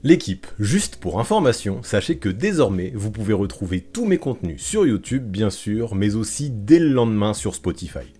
L'équipe, juste pour information, sachez que désormais, vous pouvez retrouver tous mes contenus sur YouTube, bien sûr, mais aussi dès le lendemain sur Spotify.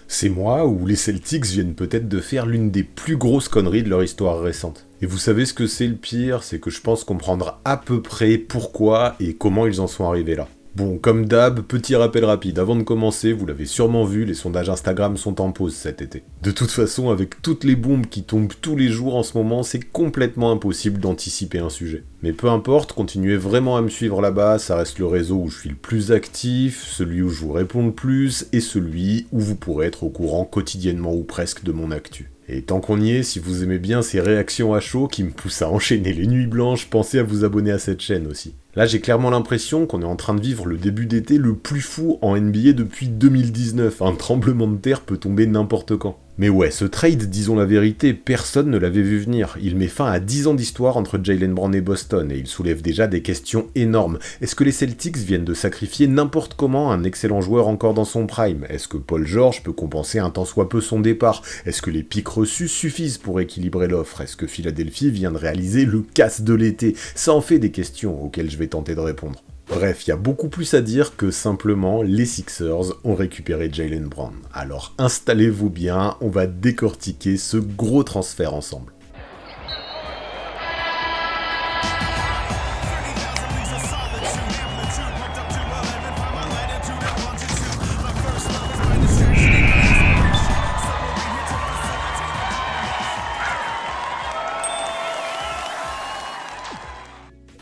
C'est moi où les Celtics viennent peut-être de faire l'une des plus grosses conneries de leur histoire récente. Et vous savez ce que c'est le pire, c'est que je pense comprendre à peu près pourquoi et comment ils en sont arrivés là. Bon, comme d'hab, petit rappel rapide, avant de commencer, vous l'avez sûrement vu, les sondages Instagram sont en pause cet été. De toute façon, avec toutes les bombes qui tombent tous les jours en ce moment, c'est complètement impossible d'anticiper un sujet. Mais peu importe, continuez vraiment à me suivre là-bas, ça reste le réseau où je suis le plus actif, celui où je vous réponds le plus, et celui où vous pourrez être au courant quotidiennement ou presque de mon actu. Et tant qu'on y est, si vous aimez bien ces réactions à chaud qui me poussent à enchaîner les nuits blanches, pensez à vous abonner à cette chaîne aussi. Là, j'ai clairement l'impression qu'on est en train de vivre le début d'été le plus fou en NBA depuis 2019. Un tremblement de terre peut tomber n'importe quand. Mais ouais, ce trade, disons la vérité, personne ne l'avait vu venir. Il met fin à 10 ans d'histoire entre Jaylen Brown et Boston, et il soulève déjà des questions énormes. Est-ce que les Celtics viennent de sacrifier n'importe comment un excellent joueur encore dans son prime? Est-ce que Paul George peut compenser un tant soit peu son départ? Est-ce que les pics reçus suffisent pour équilibrer l'offre? Est-ce que Philadelphie vient de réaliser le casse de l'été? Ça en fait des questions auxquelles je vais tenter de répondre. Bref, il y a beaucoup plus à dire que simplement les Sixers ont récupéré Jaylen Brown. Alors installez-vous bien, on va décortiquer ce gros transfert ensemble.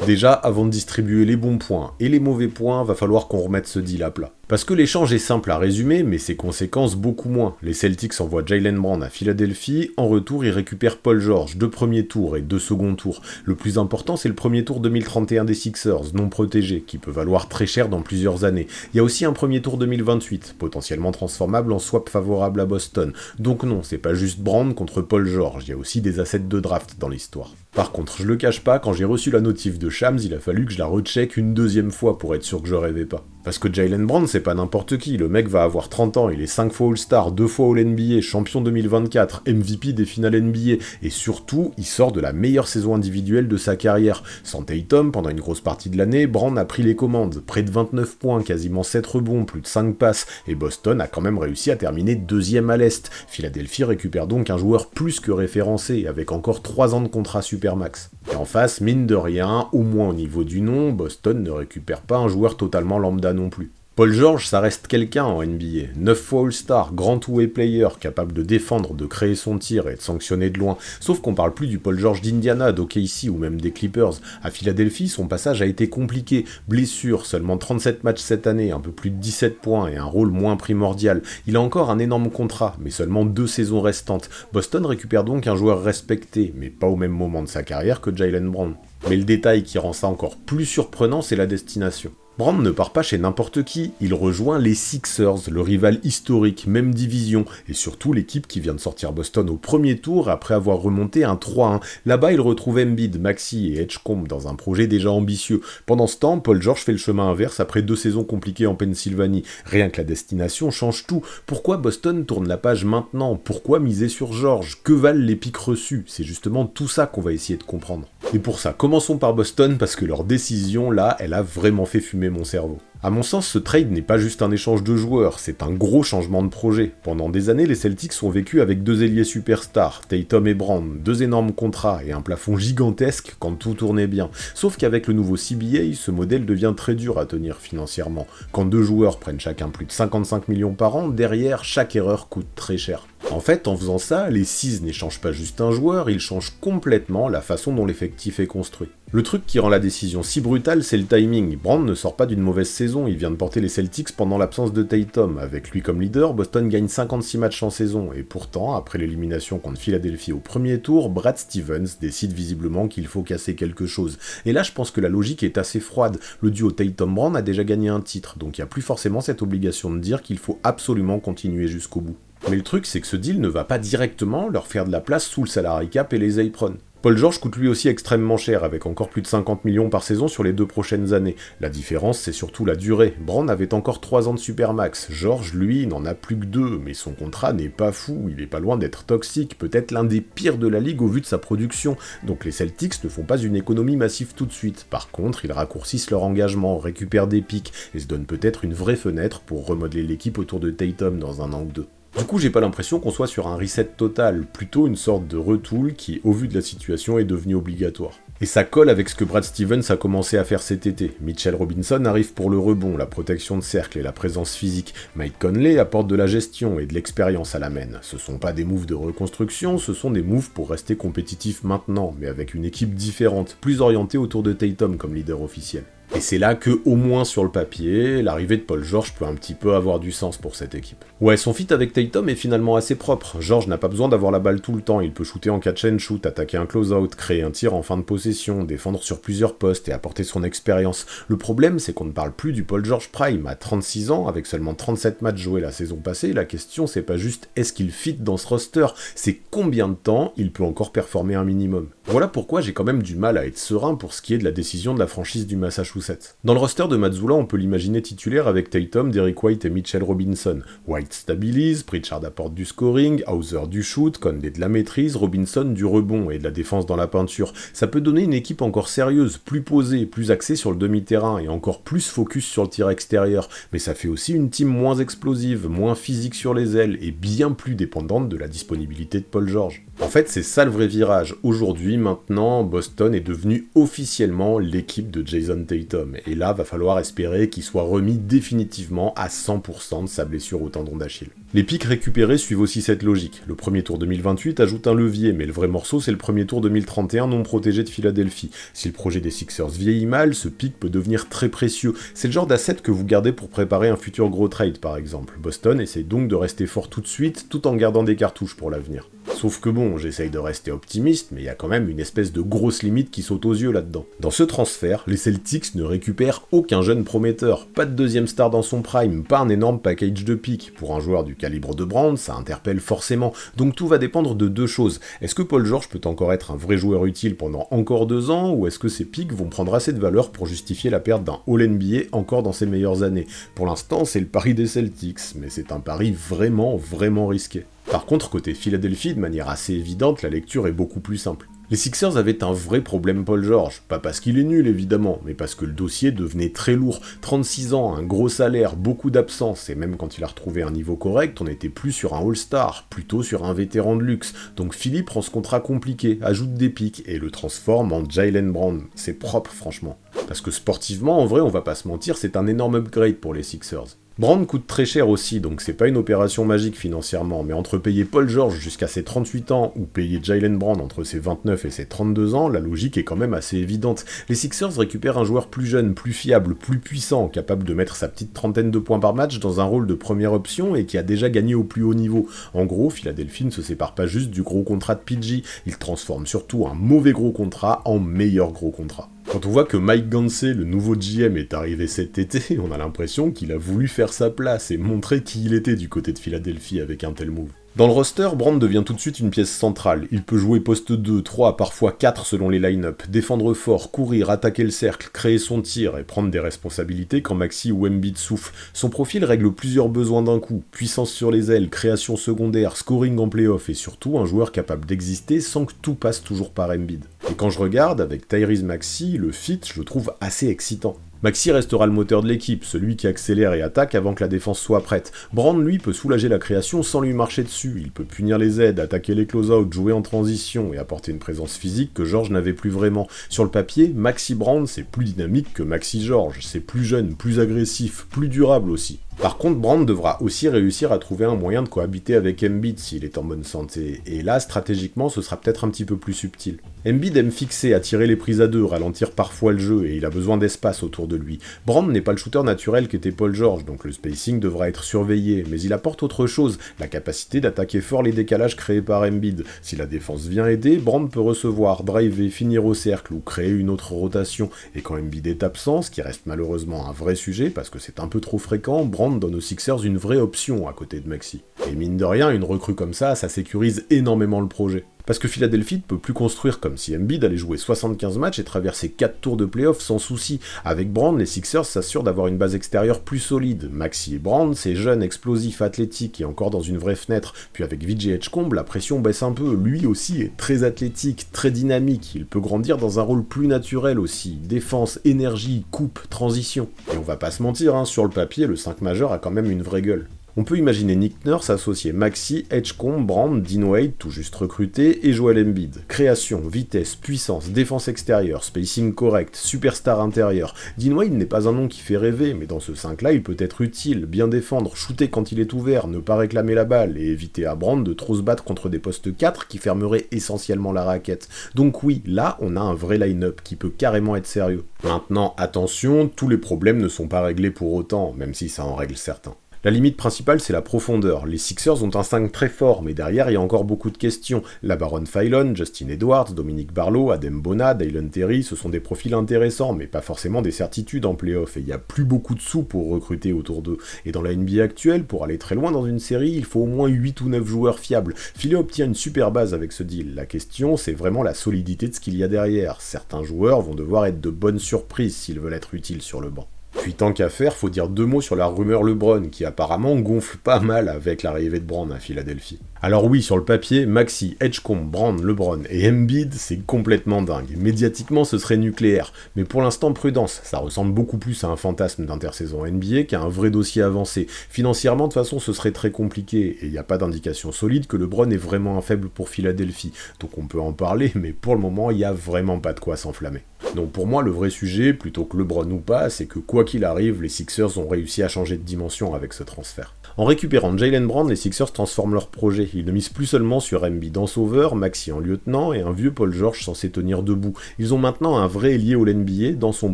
Déjà, avant de distribuer les bons points et les mauvais points, va falloir qu'on remette ce deal à plat. Parce que l'échange est simple à résumer, mais ses conséquences beaucoup moins. Les Celtics envoient Jaylen Brown à Philadelphie, en retour ils récupèrent Paul George, 2 premiers tours et 2 seconds tours. Le plus important c'est le premier tour 2031 des Sixers, non protégé, qui peut valoir très cher dans plusieurs années. Il y a aussi un premier tour 2028, potentiellement transformable en swap favorable à Boston. Donc non, c'est pas juste Brown contre Paul George, il y a aussi des assets de draft dans l'histoire. Par contre, je le cache pas, quand j'ai reçu la notif de Shams, il a fallu que je la recheck une deuxième fois pour être sûr que je rêvais pas. Parce que Jaylen Brown, c'est pas n'importe qui, le mec va avoir 30 ans, il est 5 fois All-Star, 2 fois All-NBA, champion 2024, MVP des finales NBA, et surtout, il sort de la meilleure saison individuelle de sa carrière. Sans Tatum, pendant une grosse partie de l'année, Brown a pris les commandes, près de 29 points, quasiment 7 rebonds, plus de 5 passes, et Boston a quand même réussi à terminer 2e à l'Est. Philadelphie récupère donc un joueur plus que référencé, avec encore 3 ans de contrat supermax. Et en face, mine de rien, au moins au niveau du nom, Boston ne récupère pas un joueur totalement lambda non plus. Paul George, ça reste quelqu'un en NBA. 9 fois All-Star, grand two-way player, capable de défendre, de créer son tir et de sanctionner de loin. Sauf qu'on parle plus du Paul George d'Indiana, d'OKC ou même des Clippers. À Philadelphie, son passage a été compliqué. Blessure, seulement 37 matchs cette année, un peu plus de 17 points et un rôle moins primordial. Il a encore un énorme contrat, mais seulement 2 saisons restantes. Boston récupère donc un joueur respecté, mais pas au même moment de sa carrière que Jaylen Brown. Mais le détail qui rend ça encore plus surprenant, c'est la destination. Brown ne part pas chez n'importe qui, il rejoint les Sixers, le rival historique, même division, et surtout l'équipe qui vient de sortir Boston au premier tour après avoir remonté un 3-1. Là-bas, il retrouve Embiid, Maxey et Edgecombe dans un projet déjà ambitieux. Pendant ce temps, Paul George fait le chemin inverse après 2 saisons compliquées en Pennsylvanie. Rien que la destination change tout. Pourquoi Boston tourne la page maintenant? Pourquoi miser sur George? Que valent les pics reçus? C'est justement tout ça qu'on va essayer de comprendre. Et pour ça, commençons par Boston, parce que leur décision, là, elle a vraiment fait fumer mon cerveau. À mon sens, ce trade n'est pas juste un échange de joueurs, c'est un gros changement de projet. Pendant des années, les Celtics ont vécu avec 2 ailiers superstars, Tatum et Brown, 2 énormes contrats et un plafond gigantesque quand tout tournait bien. Sauf qu'avec le nouveau CBA, ce modèle devient très dur à tenir financièrement. Quand 2 joueurs prennent chacun plus de 55 millions par an, derrière, chaque erreur coûte très cher. En fait, en faisant ça, les Seas n'échangent pas juste un joueur, ils changent complètement la façon dont l'effectif est construit. Le truc qui rend la décision si brutale, c'est le timing. Brown ne sort pas d'une mauvaise saison, il vient de porter les Celtics pendant l'absence de Tatum. Avec lui comme leader, Boston gagne 56 matchs en saison, et pourtant, après l'élimination contre Philadelphie au premier tour, Brad Stevens décide visiblement qu'il faut casser quelque chose. Et là, je pense que la logique est assez froide. Le duo Tatum-Brown a déjà gagné un titre, donc il n'y a plus forcément cette obligation de dire qu'il faut absolument continuer jusqu'au bout. Mais le truc, c'est que ce deal ne va pas directement leur faire de la place sous le salary cap et les aprons. Paul George coûte lui aussi extrêmement cher, avec encore plus de 50 millions par saison sur les 2 prochaines années. La différence, c'est surtout la durée. Brand avait encore 3 ans de supermax. George, lui, n'en a plus que 2, mais son contrat n'est pas fou, il est pas loin d'être toxique, peut-être l'un des pires de la ligue au vu de sa production. Donc les Celtics ne font pas une économie massive tout de suite. Par contre, ils raccourcissent leur engagement, récupèrent des pics, et se donnent peut-être une vraie fenêtre pour remodeler l'équipe autour de Tatum dans un an ou deux. Du coup, j'ai pas l'impression qu'on soit sur un reset total, plutôt une sorte de retool qui, au vu de la situation, est devenu obligatoire. Et ça colle avec ce que Brad Stevens a commencé à faire cet été. Mitchell Robinson arrive pour le rebond, la protection de cercle et la présence physique. Mike Conley apporte de la gestion et de l'expérience à la main. Ce sont pas des moves de reconstruction, ce sont des moves pour rester compétitifs maintenant, mais avec une équipe différente, plus orientée autour de Tatum comme leader officiel. Et c'est là que, au moins sur le papier, l'arrivée de Paul George peut un petit peu avoir du sens pour cette équipe. Ouais, son fit avec Tatum est finalement assez propre. George n'a pas besoin d'avoir la balle tout le temps, il peut shooter en catch and shoot, attaquer un close-out, créer un tir en fin de possession, défendre sur plusieurs postes et apporter son expérience. Le problème, c'est qu'on ne parle plus du Paul George Prime. À 36 ans, avec seulement 37 matchs joués la saison passée, la question c'est pas juste est-ce qu'il fit dans ce roster, c'est combien de temps il peut encore performer un minimum. Voilà pourquoi j'ai quand même du mal à être serein pour ce qui est de la décision de la franchise du Massachusetts. Dans le roster de Mazzulla, on peut l'imaginer titulaire avec Tatum, Derrick White et Mitchell Robinson. White stabilise, Pritchard apporte du scoring, Hauser du shoot, Conley de la maîtrise, Robinson du rebond et de la défense dans la peinture. Ça peut donner une équipe encore sérieuse, plus posée, plus axée sur le demi-terrain et encore plus focus sur le tir extérieur. Mais ça fait aussi une team moins explosive, moins physique sur les ailes et bien plus dépendante de la disponibilité de Paul George. En fait, c'est ça le vrai virage. Aujourd'hui, maintenant, Boston est devenu officiellement l'équipe de Jason Tatum. Et là, va falloir espérer qu'il soit remis définitivement à 100% de sa blessure au tendon d'Achille. Les pics récupérés suivent aussi cette logique. Le premier tour 2028 ajoute un levier, mais le vrai morceau, c'est le premier tour 2031 non protégé de Philadelphie. Si le projet des Sixers vieillit mal, ce pic peut devenir très précieux. C'est le genre d'asset que vous gardez pour préparer un futur gros trade, par exemple. Boston essaie donc de rester fort tout de suite, tout en gardant des cartouches pour l'avenir. Sauf que bon, j'essaye de rester optimiste, mais il y a quand même une espèce de grosse limite qui saute aux yeux là-dedans. Dans ce transfert, les Celtics ne récupèrent aucun jeune prometteur, pas de deuxième star dans son prime, pas un énorme package de pick. Pour un joueur du calibre de Brand, ça interpelle forcément, donc tout va dépendre de deux choses. Est-ce que Paul George peut encore être un vrai joueur utile pendant encore 2 ans, ou est-ce que ces picks vont prendre assez de valeur pour justifier la perte d'un All-NBA encore dans ses meilleures années? Pour l'instant, c'est le pari des Celtics, mais c'est un pari vraiment risqué. Par contre, côté Philadelphie, de manière assez évidente, la lecture est beaucoup plus simple. Les Sixers avaient un vrai problème Paul George, pas parce qu'il est nul évidemment, mais parce que le dossier devenait très lourd. 36 ans, un gros salaire, beaucoup d'absence, et même quand il a retrouvé un niveau correct, on n'était plus sur un All-Star, plutôt sur un vétéran de luxe. Donc Philly prend ce contrat compliqué, ajoute des pics, et le transforme en Jaylen Brown. C'est propre franchement. Parce que sportivement, en vrai, on va pas se mentir, c'est un énorme upgrade pour les Sixers. Brand coûte très cher aussi, donc c'est pas une opération magique financièrement, mais entre payer Paul George jusqu'à ses 38 ans ou payer Jaylen Brown entre ses 29 et ses 32 ans, la logique est quand même assez évidente. Les Sixers récupèrent un joueur plus jeune, plus fiable, plus puissant, capable de mettre sa petite trentaine de points par match dans un rôle de première option et qui a déjà gagné au plus haut niveau. En gros, Philadelphie ne se sépare pas juste du gros contrat de PG, il transforme surtout un mauvais gros contrat en meilleur gros contrat. Quand on voit que Mike Gansey, le nouveau GM, est arrivé cet été, on a l'impression qu'il a voulu faire sa place et montrer qui il était du côté de Philadelphie avec un tel move. Dans le roster, Brand devient tout de suite une pièce centrale. Il peut jouer poste 2, 3, parfois 4 selon les line-up, défendre fort, courir, attaquer le cercle, créer son tir et prendre des responsabilités quand Maxi ou Embiid soufflent. Son profil règle plusieurs besoins d'un coup, puissance sur les ailes, création secondaire, scoring en play-off et surtout un joueur capable d'exister sans que tout passe toujours par Embiid. Et quand je regarde, avec Tyrese Maxey, le fit, je le trouve assez excitant. Maxey restera le moteur de l'équipe, celui qui accélère et attaque avant que la défense soit prête. Brand, lui, peut soulager la création sans lui marcher dessus. Il peut punir les aides, attaquer les close-out, jouer en transition et apporter une présence physique que George n'avait plus vraiment. Sur le papier, Maxey Brand, c'est plus dynamique que Maxey George. C'est plus jeune, plus agressif, plus durable aussi. Par contre, Brand devra aussi réussir à trouver un moyen de cohabiter avec Embiid s'il est en bonne santé, et là, stratégiquement, ce sera peut-être un petit peu plus subtil. Embiid aime fixer, attirer les prises à deux, ralentir parfois le jeu, et il a besoin d'espace autour de lui. Brand n'est pas le shooter naturel qu'était Paul George, donc le spacing devra être surveillé, mais il apporte autre chose, la capacité d'attaquer fort les décalages créés par Embiid. Si la défense vient aider, Brand peut recevoir, driver, finir au cercle, ou créer une autre rotation, et quand Embiid est absent, ce qui reste malheureusement un vrai sujet, parce que c'est un peu trop fréquent, Brand donne aux Sixers une vraie option à côté de Maxey. Et mine de rien, une recrue comme ça sécurise énormément le projet. Parce que Philadelphie ne peut plus construire comme si Embiid allait jouer 75 matchs et traverser 4 tours de playoff sans souci. Avec Brand, les Sixers s'assurent d'avoir une base extérieure plus solide. Maxey et Brand, c'est jeune, explosif, athlétique et encore dans une vraie fenêtre. Puis avec VJ Edgecombe, la pression baisse un peu. Lui aussi est très athlétique, très dynamique. Il peut grandir dans un rôle plus naturel aussi. Défense, énergie, coupe, transition. Et on va pas se mentir, sur le papier, le 5 majeur a quand même une vraie gueule. On peut imaginer Nick Nurse associer Maxey, Edgecombe, Brand, Dean Wade, tout juste recruté, et Joel Embiid. Création, vitesse, puissance, défense extérieure, spacing correct, superstar intérieur. Dean Wade n'est pas un nom qui fait rêver, mais dans ce 5-là, il peut être utile, bien défendre, shooter quand il est ouvert, ne pas réclamer la balle, et éviter à Brand de trop se battre contre des postes 4 qui fermeraient essentiellement la raquette. Donc oui, là, on a un vrai line-up qui peut carrément être sérieux. Maintenant, attention, tous les problèmes ne sont pas réglés pour autant, même si ça en règle certains. La limite principale, c'est la profondeur. Les Sixers ont un 5 très fort, mais derrière, il y a encore beaucoup de questions. La Baron Philon, Justin Edwards, Dominique Barlow, Adem Bona, Dylan Terry, ce sont des profils intéressants, mais pas forcément des certitudes en play-off, et il n'y a plus beaucoup de sous pour recruter autour d'eux. Et dans la NBA actuelle, pour aller très loin dans une série, il faut au moins 8 ou 9 joueurs fiables. Philly obtient une super base avec ce deal. La question, c'est vraiment la solidité de ce qu'il y a derrière. Certains joueurs vont devoir être de bonnes surprises s'ils veulent être utiles sur le banc. Puis tant qu'à faire, faut dire 2 mots sur la rumeur LeBron, qui apparemment gonfle pas mal avec l'arrivée de Brand à Philadelphie. Alors oui, sur le papier, Maxey, Edgecombe, Brand, LeBron et Embiid, c'est complètement dingue. Médiatiquement, ce serait nucléaire. Mais pour l'instant, prudence, ça ressemble beaucoup plus à un fantasme d'intersaison NBA qu'à un vrai dossier avancé. Financièrement, de toute façon, ce serait très compliqué, et il n'y a pas d'indication solide que LeBron est vraiment un faible pour Philadelphie. Donc on peut en parler, mais pour le moment, il n'y a vraiment pas de quoi s'enflammer. Donc pour moi, le vrai sujet, plutôt que LeBron ou pas, c'est que quoi qu'il arrive, les Sixers ont réussi à changer de dimension avec ce transfert. En récupérant Jaylen Brown, les Sixers transforment leur projet. Ils ne misent plus seulement sur Embiid en sauveur, Maxey en lieutenant et un vieux Paul George censé tenir debout. Ils ont maintenant un vrai ailier au NBA dans son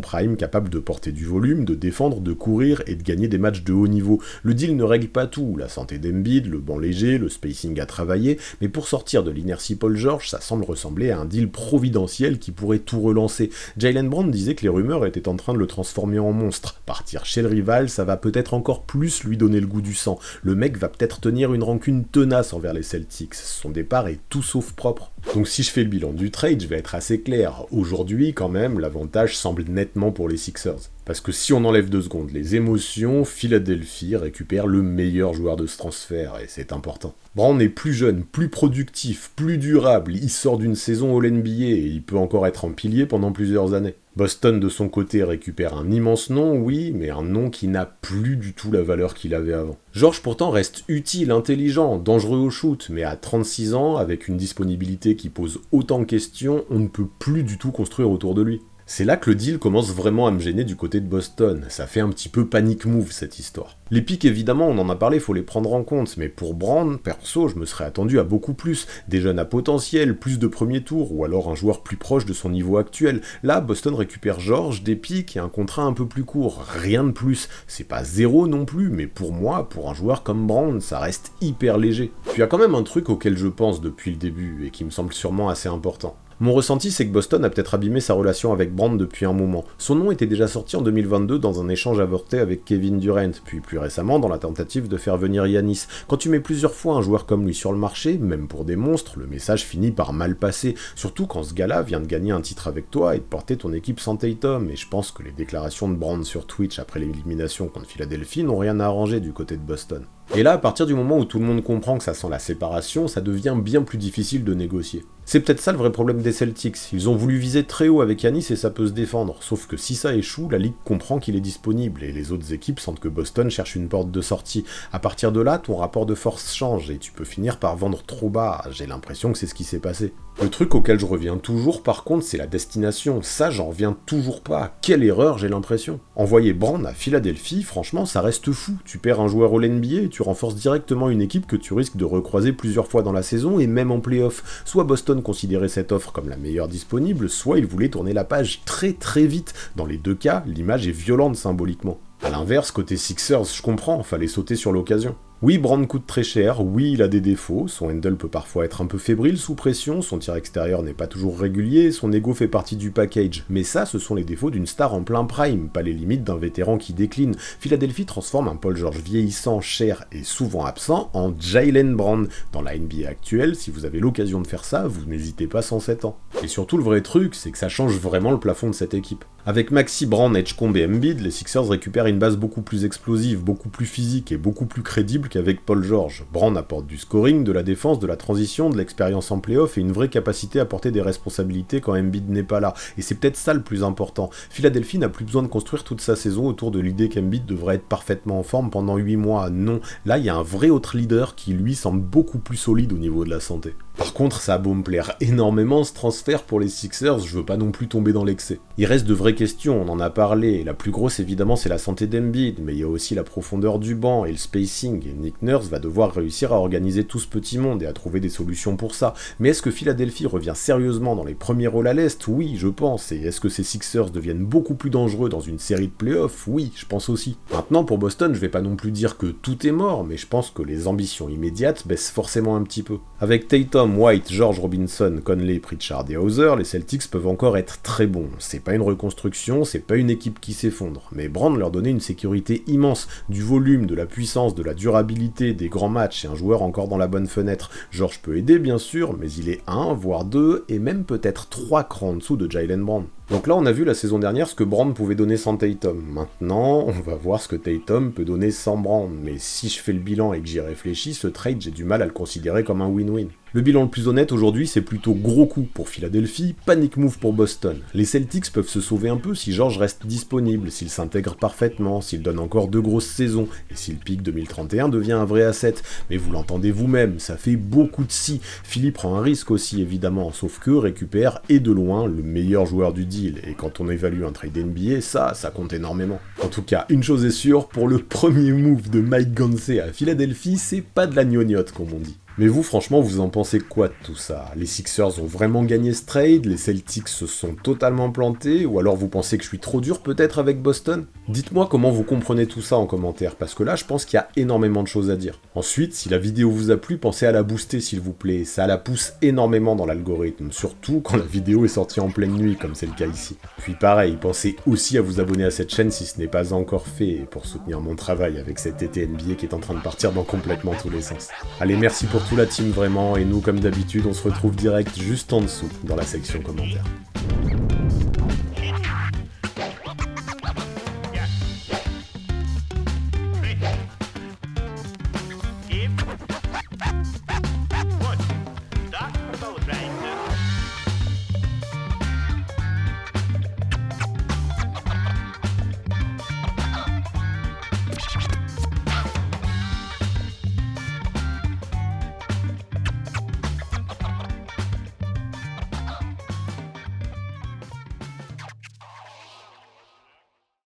prime, capable de porter du volume, de défendre, de courir et de gagner des matchs de haut niveau. Le deal ne règle pas tout, la santé d'Embiid, le banc léger, le spacing à travailler, mais pour sortir de l'inertie Paul George, ça semble ressembler à un deal providentiel qui pourrait tout relancer. Jaylen Brown disait que les rumeurs étaient en train de le transformer en monstre. Partir chez le rival, ça va peut-être encore plus lui donner le goût du sang. Le mec va peut-être tenir une rancune tenace envers les Celtics. Son départ est tout sauf propre. Donc si je fais le bilan du trade, je vais être assez clair. Aujourd'hui, quand même, l'avantage semble nettement pour les Sixers. Parce que si on enlève 2 secondes les émotions, Philadelphie récupère le meilleur joueur de ce transfert, et c'est important. Brand est plus jeune, plus productif, plus durable, il sort d'une saison All-NBA et il peut encore être en pilier pendant plusieurs années. Boston de son côté récupère un immense nom, oui, mais un nom qui n'a plus du tout la valeur qu'il avait avant. George pourtant reste utile, intelligent, dangereux au shoot, mais à 36 ans, avec une disponibilité qui pose autant de questions, on ne peut plus du tout construire autour de lui. C'est là que le deal commence vraiment à me gêner du côté de Boston, ça fait un petit peu panic move cette histoire. Les pics évidemment, on en a parlé, faut les prendre en compte, mais pour Brand, perso, je me serais attendu à beaucoup plus, des jeunes à potentiel, plus de premier tour, ou alors un joueur plus proche de son niveau actuel. Là, Boston récupère George, des pics et un contrat un peu plus court, rien de plus. C'est pas zéro non plus, mais pour moi, pour un joueur comme Brand, ça reste hyper léger. Puis il y a quand même un truc auquel je pense depuis le début, et qui me semble sûrement assez important. Mon ressenti, c'est que Boston a peut-être abîmé sa relation avec Brand depuis un moment. Son nom était déjà sorti en 2022 dans un échange avorté avec Kevin Durant, puis plus récemment dans la tentative de faire venir Giannis. Quand tu mets plusieurs fois un joueur comme lui sur le marché, même pour des monstres, le message finit par mal passer, surtout quand ce gars-là vient de gagner un titre avec toi et de porter ton équipe sans Tatum, et je pense que les déclarations de Brand sur Twitch après l'élimination contre Philadelphie n'ont rien à arranger du côté de Boston. Et là, à partir du moment où tout le monde comprend que ça sent la séparation, ça devient bien plus difficile de négocier. C'est peut-être ça le vrai problème des Celtics, ils ont voulu viser très haut avec Giannis et ça peut se défendre, sauf que si ça échoue, la ligue comprend qu'il est disponible, et les autres équipes sentent que Boston cherche une porte de sortie. À partir de là, ton rapport de force change, et tu peux finir par vendre trop bas, j'ai l'impression que c'est ce qui s'est passé. Le truc auquel je reviens toujours, par contre, c'est la destination, ça j'en reviens toujours pas, quelle erreur j'ai l'impression. Envoyer Brand à Philadelphie, franchement ça reste fou, tu perds un joueur All-NBA et tu renforces directement une équipe que tu risques de recroiser plusieurs fois dans la saison et même en play-off. Soit Boston considérait cette offre comme la meilleure disponible, soit il voulait tourner la page très très vite. Dans les deux cas, l'image est violente symboliquement. A l'inverse, côté Sixers, je comprends, fallait sauter sur l'occasion. Oui, Brand coûte très cher, oui, il a des défauts, son handle peut parfois être un peu fébrile sous pression, son tir extérieur n'est pas toujours régulier, son ego fait partie du package, mais ça, ce sont les défauts d'une star en plein prime, pas les limites d'un vétéran qui décline. Philadelphie transforme un Paul George vieillissant, cher et souvent absent en Jaylen Brown. Dans la NBA actuelle, si vous avez l'occasion de faire ça, vous n'hésitez pas 107 ans. Et surtout, le vrai truc, c'est que ça change vraiment le plafond de cette équipe. Avec Maxi, Brown, Edgecombe et Embiid, les Sixers récupèrent une base beaucoup plus explosive, beaucoup plus physique et beaucoup plus crédible qu'avec Paul George. Brown apporte du scoring, de la défense, de la transition, de l'expérience en playoff et une vraie capacité à porter des responsabilités quand Embiid n'est pas là. Et c'est peut-être ça le plus important. Philadelphie n'a plus besoin de construire toute sa saison autour de l'idée qu'Embiid devrait être parfaitement en forme pendant 8 mois. Non, là il y a un vrai autre leader qui lui semble beaucoup plus solide au niveau de la santé. Par contre, ça a beau me plaire énormément ce transfert pour les Sixers, je veux pas non plus tomber dans l'excès. Il reste de vraies questions, on en a parlé, la plus grosse évidemment c'est la santé d'Embiid, mais il y a aussi la profondeur du banc et le spacing, et Nick Nurse va devoir réussir à organiser tout ce petit monde et à trouver des solutions pour ça. Mais est-ce que Philadelphie revient sérieusement dans les premiers rôles à l'Est? Oui, je pense, et est-ce que ces Sixers deviennent beaucoup plus dangereux dans une série de playoffs? Oui, je pense aussi. Maintenant pour Boston, je vais pas non plus dire que tout est mort, mais je pense que les ambitions immédiates baissent forcément un petit peu. Avec Tatum, White, George Robinson, Conley, Pritchard et Hauser, les Celtics peuvent encore être très bons. C'est pas une reconstruction, c'est pas une équipe qui s'effondre, mais Brand leur donnait une sécurité immense, du volume, de la puissance, de la durabilité, des grands matchs et un joueur encore dans la bonne fenêtre. George peut aider bien sûr, mais il est 1, voire 2, et même peut-être 3 crans en dessous de Jaylen Brown. Donc là on a vu la saison dernière ce que Brand pouvait donner sans Tatum. Maintenant, on va voir ce que Tatum peut donner sans Brand, mais si je fais le bilan et que j'y réfléchis, ce trade j'ai du mal à le considérer comme un win-win. Le bilan le plus honnête aujourd'hui, c'est plutôt gros coup pour Philadelphie, panic move pour Boston. Les Celtics peuvent se sauver un peu si George reste disponible, s'il s'intègre parfaitement, s'il donne encore 2 grosses saisons, et si le pic 2031 devient un vrai asset. Mais vous l'entendez vous-même, ça fait beaucoup de si. Philly prend un risque aussi évidemment, sauf que récupère et de loin le meilleur joueur du deal, et quand on évalue un trade NBA, ça compte énormément. En tout cas, une chose est sûre, pour le premier move de Mike Gaunsey à Philadelphie, c'est pas de la gnognotte comme on dit. Mais vous, franchement, vous en pensez quoi de tout ça? Les Sixers ont vraiment gagné ce trade? Les Celtics se sont totalement plantés? Ou alors vous pensez que je suis trop dur peut-être avec Boston? Dites-moi comment vous comprenez tout ça en commentaire, parce que là, je pense qu'il y a énormément de choses à dire. Ensuite, si la vidéo vous a plu, pensez à la booster s'il vous plaît, ça la pousse énormément dans l'algorithme, surtout quand la vidéo est sortie en pleine nuit, comme c'est le cas ici. Puis pareil, pensez aussi à vous abonner à cette chaîne si ce n'est pas encore fait, pour soutenir mon travail avec cet été NBA qui est en train de partir dans complètement tous les sens. Allez, merci pour tout la team vraiment, et nous comme d'habitude on se retrouve direct juste en dessous dans la section commentaires.